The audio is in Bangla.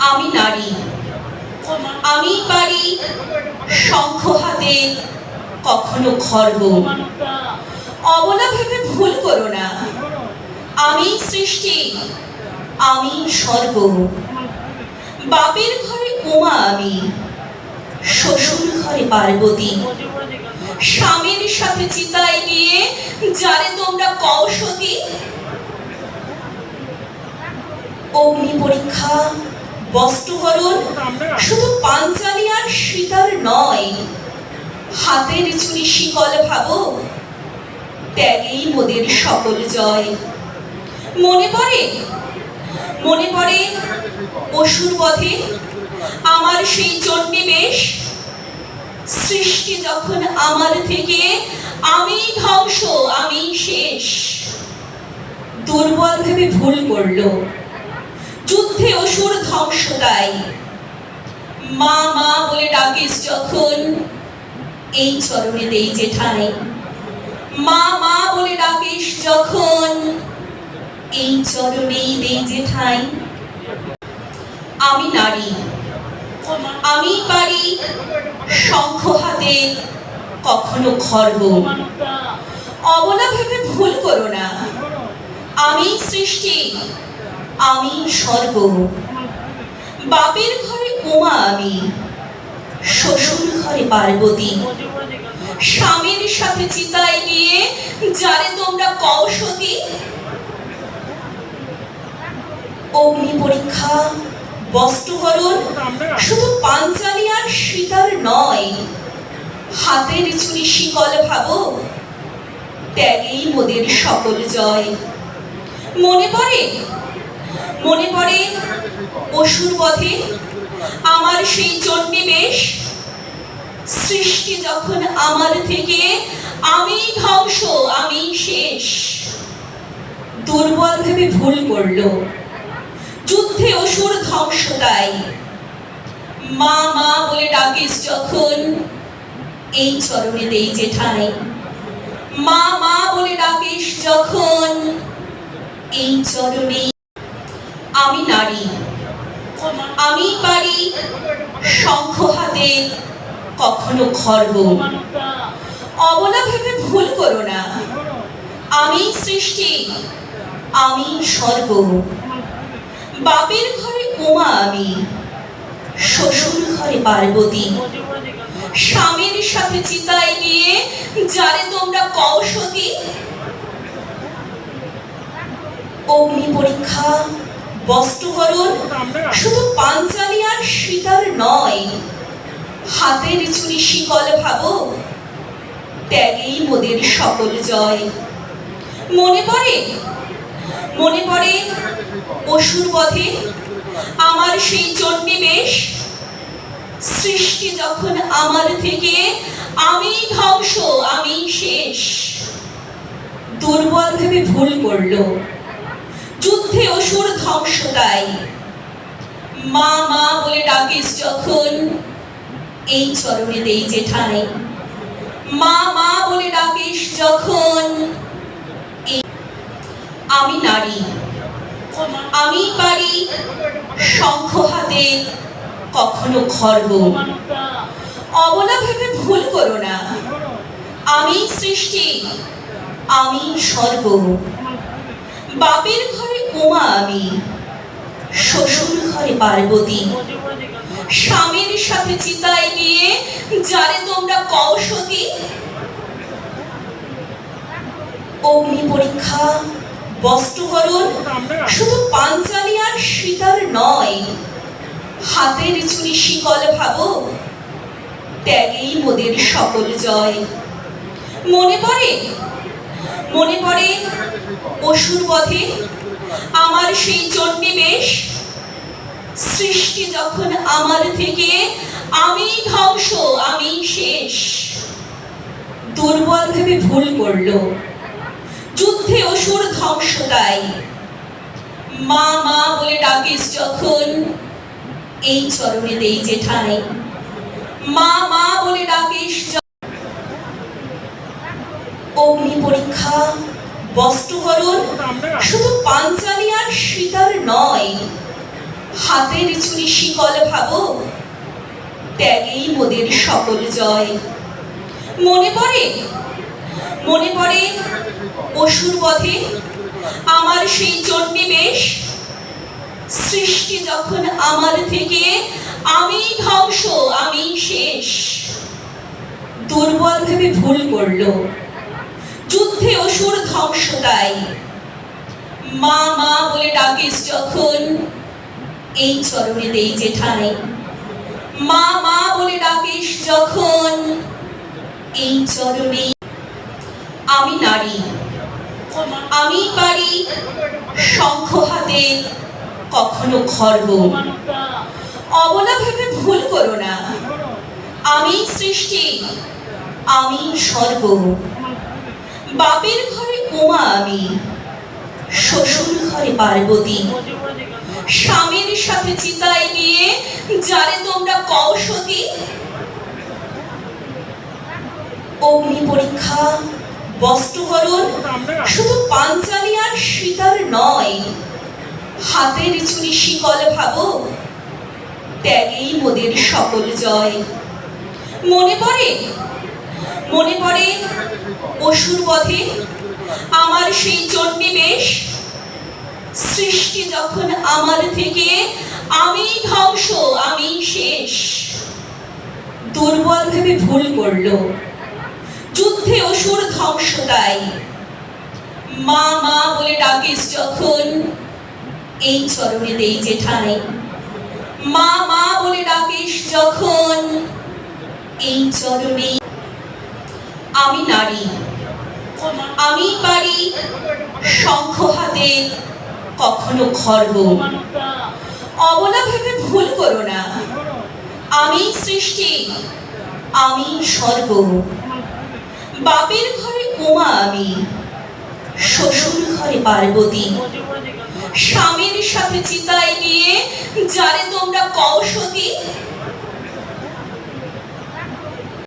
আমি নারী, আমি পারি শঙ্খ হাতে কখনো খর্ব। অবলা ভেবে ভুল করো না, আমি সৃষ্টি, আমি স্বর্গ। বাপের ঘরে উমা আমি, শ্বশুর ঘরে পার্বতী। স্বামীর সাথে চিতায় দিয়ে যারে তোমরা কও সতী। অগ্নি পরীক্ষা, বস্ত্রহরণ শুধু পাঞ্চালী আর সীতার নয়। হাতের চুরি শিকল ভাবো, ত্যাগেই মোদের সকল জয়। মনে পড়ে, মনে পড়ে অসুর বধে আমার সেই চণ্ডী বেশ। সৃষ্টি যখন আমার থেকে, আমি ধ্বংস, আমি শেষ। দুর্বল ভেবে ভুল করলো, যুদ্ধে অসুর ধ্বংস তাই। মা মা বলে ডাকিস যখন, এই চরণে দেই যে ঠাঁই। মা মা বলে ডাকিস যখন, এই চরণেই দেই যে ঠাঁই। আমি নারী, আমি পারি শঙ্খ হাতে কখনো খর্ব। অবলা ভেবে ভুল করো না, আমি সৃষ্টি, আমি স্বর্গ। বাপের ঘরে উমা আমি, শ্বশুর ঘরে পার্বতী। স্বামীর সাথে চিতায় দিয়ে যারে তোমরা কও সতী। অগ্নি পরীক্ষা, বস্ত্রহরণ শুধু পাঞ্চালী আর সীতার নয়। হাতের চুরি শিকল ভাবো, ত্যাগেই মোদের সকল জয়। মনে পড়ে, মনে পড়ে অসুর বধে আমার সেই চণ্ডী বেশ। সৃষ্টি যখন আমার থেকে, আমি ধ্বংস, আমি শেষ। দুর্বল ভেবে ভুল করলো, যুদ্ধে অসুর ধ্বংস তাই। মা মা বলে ডাকিস যখন, এই চরণে দেই যে ঠাঁই। মা মা বলে ডাকিস যখন, এই চরণে। আমি নারী, আমি পারি শঙ্খ হাতে কখনো খর্ব। অবলা ভেবে ভুল করো না, আমি সৃষ্টি, আমি স্বর্গ। বাপের ঘরে উমা আমি, শ্বশুর ঘরে পার্বতী। স্বামীর সাথে চিতায় দিয়ে যারে তোমরা কও সতী। অগ্নি পরীক্ষা, বস্ত্রহরণ শুধু পাঞ্চালী আর সীতার নয়। হাতের চুরি শিকল ভাবো, ত্যাগেই মোদের সকল জয়। মনে পড়ে, মনে পড়ে অসুর বধে আমার সেই চণ্ডী বেশ। সৃষ্টি যখন আমার থেকে, আমি ধ্বংস, আমি শেষ। দুর্বল ভেবে ভুল করলো, যুদ্ধে অসুর ধ্বংস তাই। মা মা বলে ডাকিস যখন, এই চরণে দেই যে ঠাঁই। মা মা বলে ডাকিস যখন। আমি নারী, আমি পারি শঙ্খ হাতে কখনো খর্ব। অবলা ভেবে ভুল করো না, আমি সৃষ্টি, আমি স্বর্গ। বাপের ঘরে উমা আমি, শ্বশুর ঘরে পার্বতী। স্বামীর সাথে চিতায় দিয়ে যারে তোমরা কও সতী। অগ্নি পরীক্ষা, বস্ত্রহরণ শুধু পাঞ্চালী আর সীতার নয়। হাতের চুরি শিকল ভাবো, ত্যাগেই মোদের সকল জয়। মনে পড়ে, মনে পড়ে অসুর বধে আমার সেই চণ্ডী বেশ। সৃষ্টি যখন আমার থেকে, আমি ধ্বংস, আমি শেষ। দুর্বল ভেবে ভুল করলো, যুদ্ধে অসুর ধ্বংস তাই। মা মা বলে ডাকিস যখন, এই চরণে দেই যে ঠাঁই। মা মা বলে ডাকিস। অগ্নি পরীক্ষা, বস্ত্রহরণ শুধু পাঞ্চালী আর সীতার নয়। হাতের চুরি শিকল ভাবো, ত্যাগেই মোদের সকল জয়। মনে পড়ে, মনে পড়ে অসুর বধে আমার সেই চণ্ডীবেশ। সৃষ্টি যখন আমার থেকে, আমি ধ্বংস, আমি শেষ। দুর্বল ভেবে ভুল করলো, যুদ্ধে অসুর ধ্বংস তাই। মা মা বলে ডাকিস যখন, এই চরণে দেই যে ঠাঁই। মা মা বলে ডাকিস যখন, এই চরণে। আমি নারী, আমি পারি শঙ্খ হাতে কখনো খর্ব। অবলা ভেবে ভুল করো না, আমি সৃষ্টি, আমি স্বর্গ। বাপের ঘরে উমা আমি, শ্বশুর ঘরে পার্বতী। স্বামীর সাথে চিতায় নিয়ে যারে তোমরা কৌশতী। অগ্নি পরীক্ষা, বস্ত্রহরণ শুধু পাঞ্চালী আর সীতার নয়। হাতের চুরি শিকল ভাবো, ত্যাগেই মোদের সকল জয়। মনে পড়ে, মনে পড়ে অসুর বধে আমার সেই চণ্ডীবেশ। সৃষ্টি যখন আমার থেকে, আমি ধ্বংস, আমি শেষ। দুর্বল ভেবে ভুল করলো, যুদ্ধে অসুর ধ্বংস তাই। মা মা বলে ডাকিস যখন, এই চরণে দেই যে ঠাঁই। মা মা বলে ডাকিস যখন, এই চরণে। আমি নারী, আমি পারি শঙ্খ হাতে কখনো খর্ব। অবলা ভেবে ভুল করো না, আমি সৃষ্টি, আমি স্বর্গ। বাপের ঘরে উমা আমি, শ্বশুর ঘরে পার্বতী। স্বামীর সাথে চিতায় নিয়ে যারে তোমরা কৌশতী।